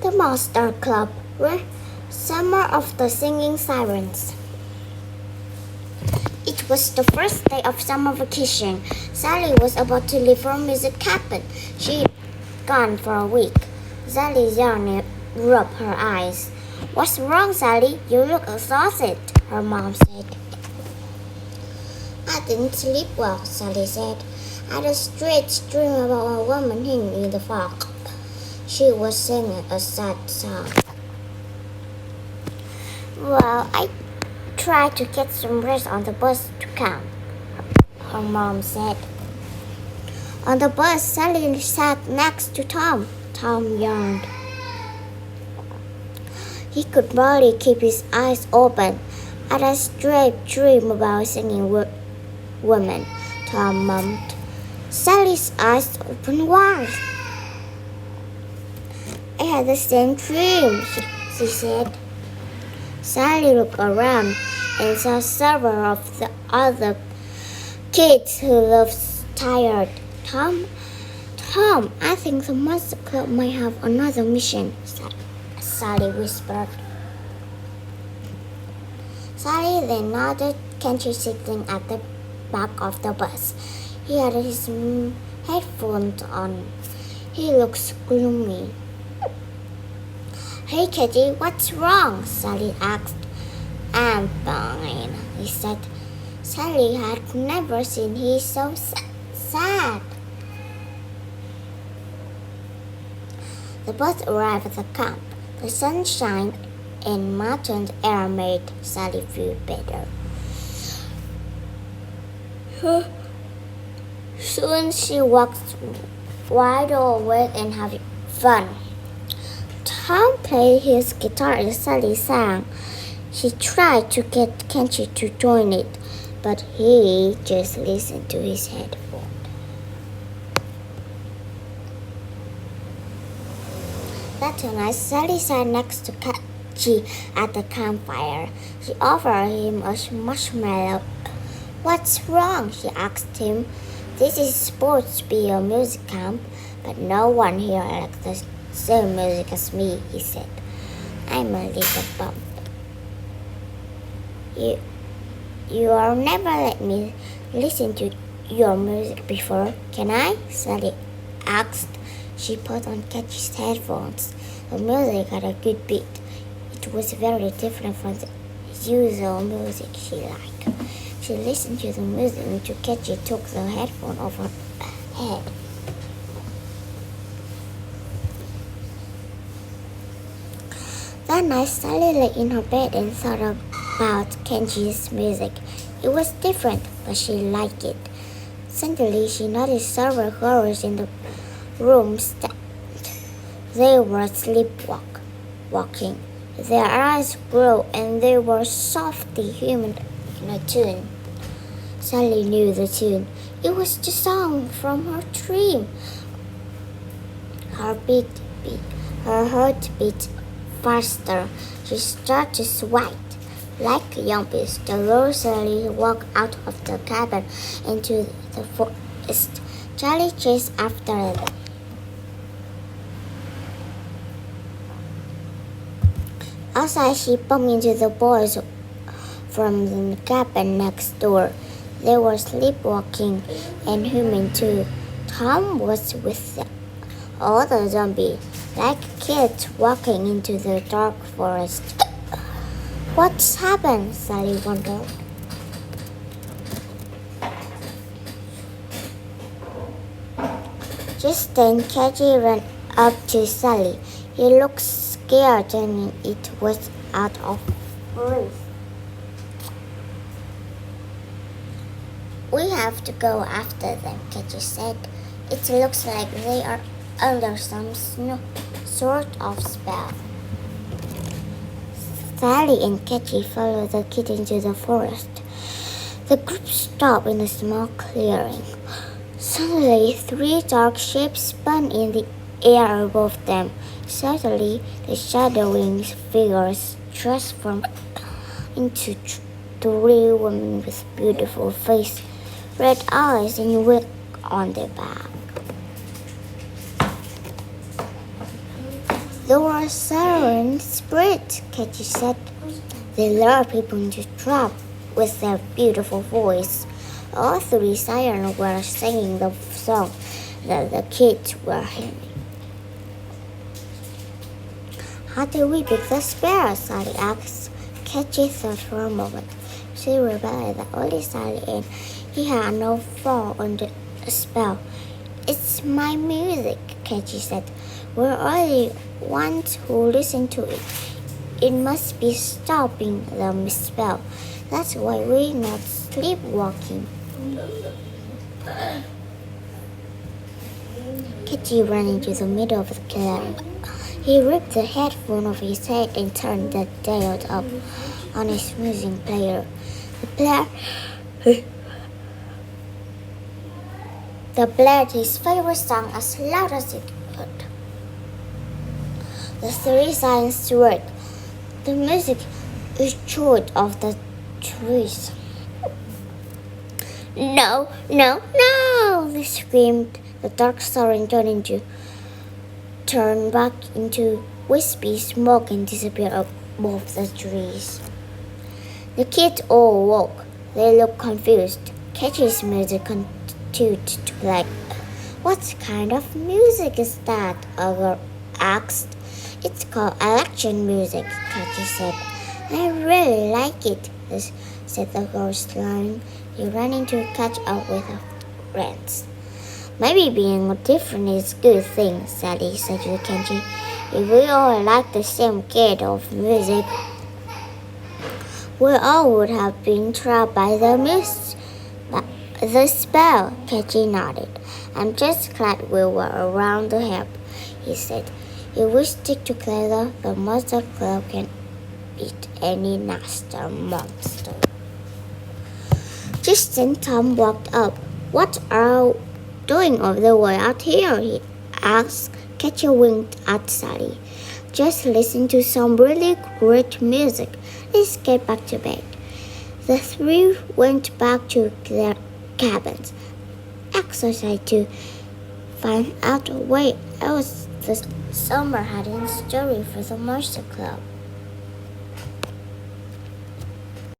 The Monster Club, Summer of the Singing Sirens. It was the first day of summer vacation. Sally was about to leave for music cabin. She'd gone for a week. Sally's yarn rubbed her eyes. "What's wrong, Sally? You look exhausted," her mom said. "I didn't sleep well," Sally said. "I had a strange dream about a woman hanging in the fog." She was singing a sad song. "Well, I tried to get some rest on the bus to camp," her mom said. On the bus, Sally sat next to Tom. Tom yawned. He could barely keep his eyes open. "I had a strange dream about a singing woman," Tom mumbled. Sally's eyes opened wide. "I had the same dream," she said. Sally looked around and saw several of the other kids who looked tired. Tom, I think the Monster Club might have another mission," Sally whispered. Sally then nodded. Kenji sitting at the back of the bus. He had his headphones on. He looked gloomy. "Hey, Kenji, what's wrong?" Sally asked. "I'm fine," he said. Sally had never seen him so sad. The bus arrived at the camp. The sunshine and mountain air made Sally feel better. Soon she walked wide awake and having fun. Tom played his guitar and Sally sang. She tried to get Kenji to join it, but he just listened to his headphones. That night, Sally sat next to Kenji at the campfire. She offered him a marshmallow. "What's wrong?" she asked him. "This is supposed to be a music camp, but no one here likes the same music as me," he said. "I'm a little bummed. You are never let me listen to your music before, can I?" Sally asked. She put on Kenji's headphones. The music had a good beat. It was very different from the usual music she liked. She listened to the music until Kenji took the headphone off her head. That night, Sally lay in her bed and thought about Kenji's music. It was different, but she liked it. Suddenly, she noticed several girls in the room stand. They were sleepwalking. Their eyes grew and they were softly humming in a tune. Sally knew the tune. It was the song from her dream. Her heart beat faster. She started to sweat. Like a young beast, the girls Sally walked out of the cabin into the forest. Charlie chased after them. Outside, she bumped into the boys from the cabin next door. They were sleepwalking and humming too. Tom was with them. All the zombies, like kids walking into the dark forest. "What's happened?" Sally wondered. Just then, Kenji ran up to Sally. He looked scared and it was out of breath. "We have to go after them," Kenji said. "It looks like they are under some sort of spell." Sally and Kenji followed the kid into the forest. The group stopped in a small clearing. Suddenly, 3 dark shapes spun in the air above them. Suddenly, the shadowing figures transformed into 3 women with beautiful faces, red eyes, and wig on their back. Those are siren spirits, Katy said. They lure people into trap with their beautiful voice. All three sirens were singing the song that the kids were hearing. How do we beat the spell? Sally asked. Katy thought for a moment. She realized that only Sally and he had no fall on the spell. It's my music, Katy said. We're only ones who listen to it. It must be stopping the spell. That's why we're not sleepwalking. Katy ran into the middle of the clearing. He ripped the headphone off his head and turned the dial up on his music player. The played his favorite song as loud as he could. The three sirens roared. The music issued off the trees. No, no, no! They screamed. The dark siren turned back into wispy smoke and disappeared above the trees. The kids all woke. They looked confused. Katy's music continued to play. What kind of music is that? A girl asked. It's called election music, Katy said. I really like it, said the girl, smiling. He ran in to catch up with her friends. Maybe being different is a good thing, Sally said to Katy. If we all like the same kind of music, we all would have been trapped by the spell, Katy nodded. I'm just glad we were around to help, he said. If we stick together, the Monster Club can beat any nasty monster. Just then Tom walked up. What are you doing all the way out here? He asked. Katy winked at Sally. Just listen to some really great music. Let's get back to bed. The three went back to their cabins, exercised to find out what else the summer had in store for the Monster Club.